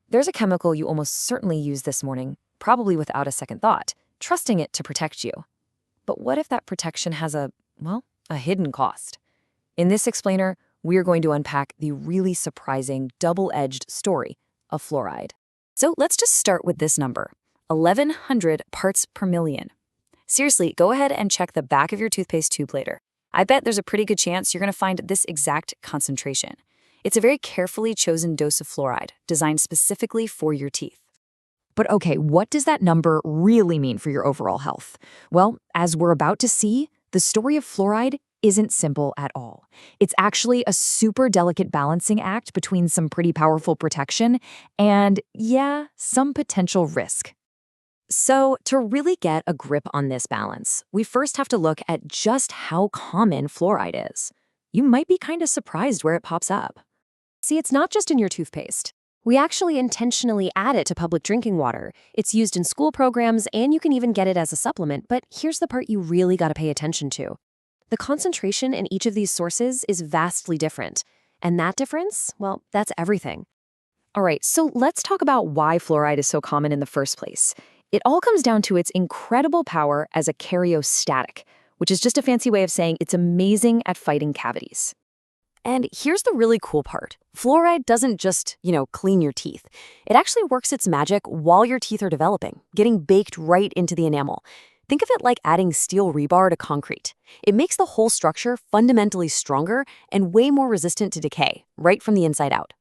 There's a chemical you almost certainly used this morning, probably without a second thought, trusting it to protect you. But what if that protection has a hidden cost? In this explainer, we are going to unpack the really surprising double-edged story of fluoride. So let's just start with this number, 1,100 parts per million. Seriously, go ahead and check the back of your toothpaste tube later. I bet there's a pretty good chance you're going to find this exact concentration. It's a very carefully chosen dose of fluoride, designed specifically for your teeth. But okay, what does that number really mean for your overall health? Well, as we're about to see, the story of fluoride isn't simple at all. It's actually a super delicate balancing act between some pretty powerful protection and, some potential risk. So, to really get a grip on this balance, we first have to look at just how common fluoride is. You might be kind of surprised where it pops up. See, it's not just in your toothpaste. We actually intentionally add it to public drinking water. It's used in school programs, and you can even get it as a supplement, but here's the part you really got to pay attention to. The concentration in each of these sources is vastly different. And that difference, well, that's everything. All right, so let's talk about why fluoride is so common in the first place. It all comes down to its incredible power as a karyostatic, which is just a fancy way of saying it's amazing at fighting cavities. And here's the really cool part. Fluoride doesn't just, clean your teeth. It actually works its magic while your teeth are developing, getting baked right into the enamel. Think of it like adding steel rebar to concrete. It makes the whole structure fundamentally stronger and way more resistant to decay, right from the inside out.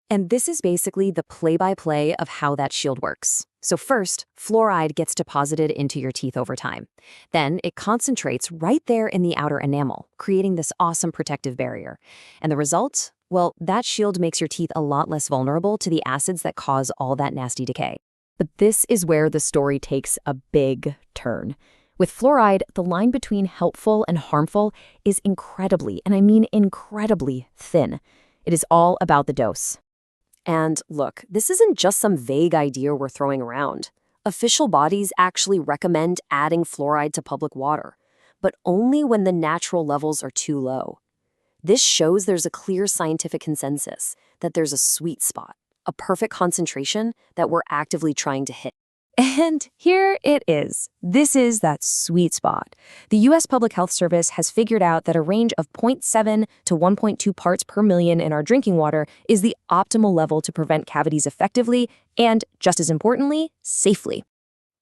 And this is basically the play-by-play of how that shield works. So first, fluoride gets deposited into your teeth over time. Then it concentrates right there in the outer enamel, creating this awesome protective barrier. And the result? Well, that shield makes your teeth a lot less vulnerable to the acids that cause all that nasty decay. But this is where the story takes a big turn. With fluoride, the line between helpful and harmful is incredibly, and I mean incredibly, thin. It is all about the dose. And look, this isn't just some vague idea we're throwing around. Official bodies actually recommend adding fluoride to public water, but only when the natural levels are too low. This shows there's a clear scientific consensus that there's a sweet spot, a perfect concentration that we're actively trying to hit. And here it is. This is that sweet spot. The U.S. Public Health Service has figured out that a range of 0.7 to 1.2 parts per million in our drinking water is the optimal level to prevent cavities effectively and, just as importantly, safely.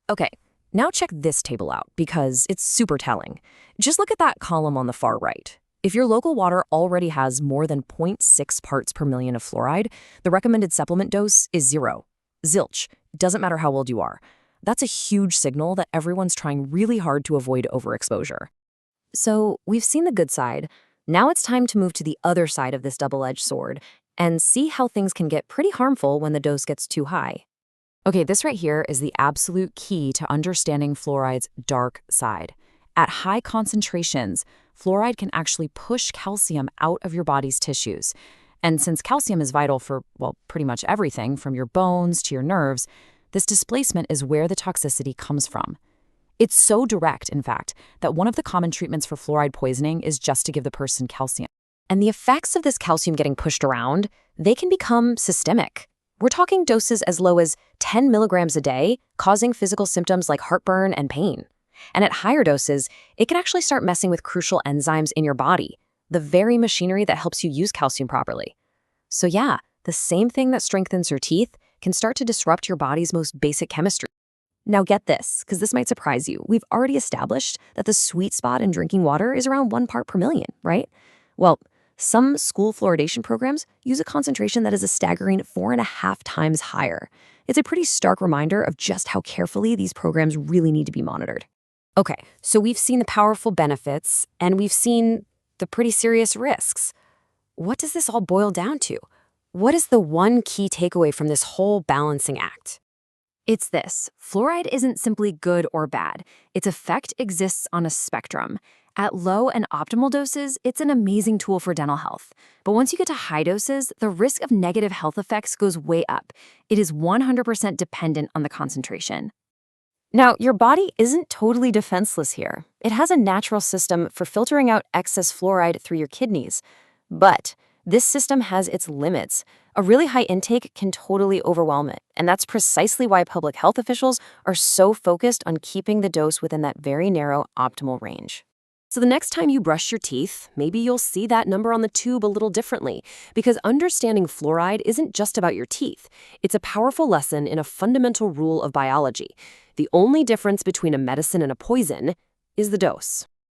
Okay, now check this table out because it's super telling. Just look at that column on the far right. If your local water already has more than 0.6 parts per million of fluoride, the recommended supplement dose is 0. Zilch. Doesn't matter how old you are. That's a huge signal that everyone's trying really hard to avoid overexposure. So we've seen the good side. Now it's time to move to the other side of this double-edged sword and see how things can get pretty harmful when the dose gets too high. Okay, this right here is the absolute key to understanding fluoride's dark side. At high concentrations, fluoride can actually push calcium out of your body's tissues. And since calcium is vital for, pretty much everything from your bones to your nerves, this displacement is where the toxicity comes from. It's so direct, in fact, that one of the common treatments for fluoride poisoning is just to give the person calcium. And the effects of this calcium getting pushed around, they can become systemic. We're talking doses as low as 10 milligrams a day, causing physical symptoms like heartburn and pain. And at higher doses, it can actually start messing with crucial enzymes in your body, the very machinery that helps you use calcium properly. So the same thing that strengthens your teeth can start to disrupt your body's most basic chemistry. Now get this, because this might surprise you. We've already established that the sweet spot in drinking water is around 1 part per million, right? Well, some school fluoridation programs use a concentration that is a staggering 4.5 times higher. It's a pretty stark reminder of just how carefully these programs really need to be monitored. Okay, so we've seen the powerful benefits, and we've seen the pretty serious risks. What does this all boil down to? What is the one key takeaway from this whole balancing act? It's this: fluoride isn't simply good or bad. Its effect exists on a spectrum. At low and optimal doses, it's an amazing tool for dental health. But once you get to high doses, the risk of negative health effects goes way up. It is 100% dependent on the concentration. Now, your body isn't totally defenseless here. It has a natural system for filtering out excess fluoride through your kidneys. But this system has its limits. A really high intake can totally overwhelm it, and that's precisely why public health officials are so focused on keeping the dose within that very narrow optimal range. So the next time you brush your teeth, maybe you'll see that number on the tube a little differently, because understanding fluoride isn't just about your teeth. It's a powerful lesson in a fundamental rule of biology. The only difference between a medicine and a poison is the dose.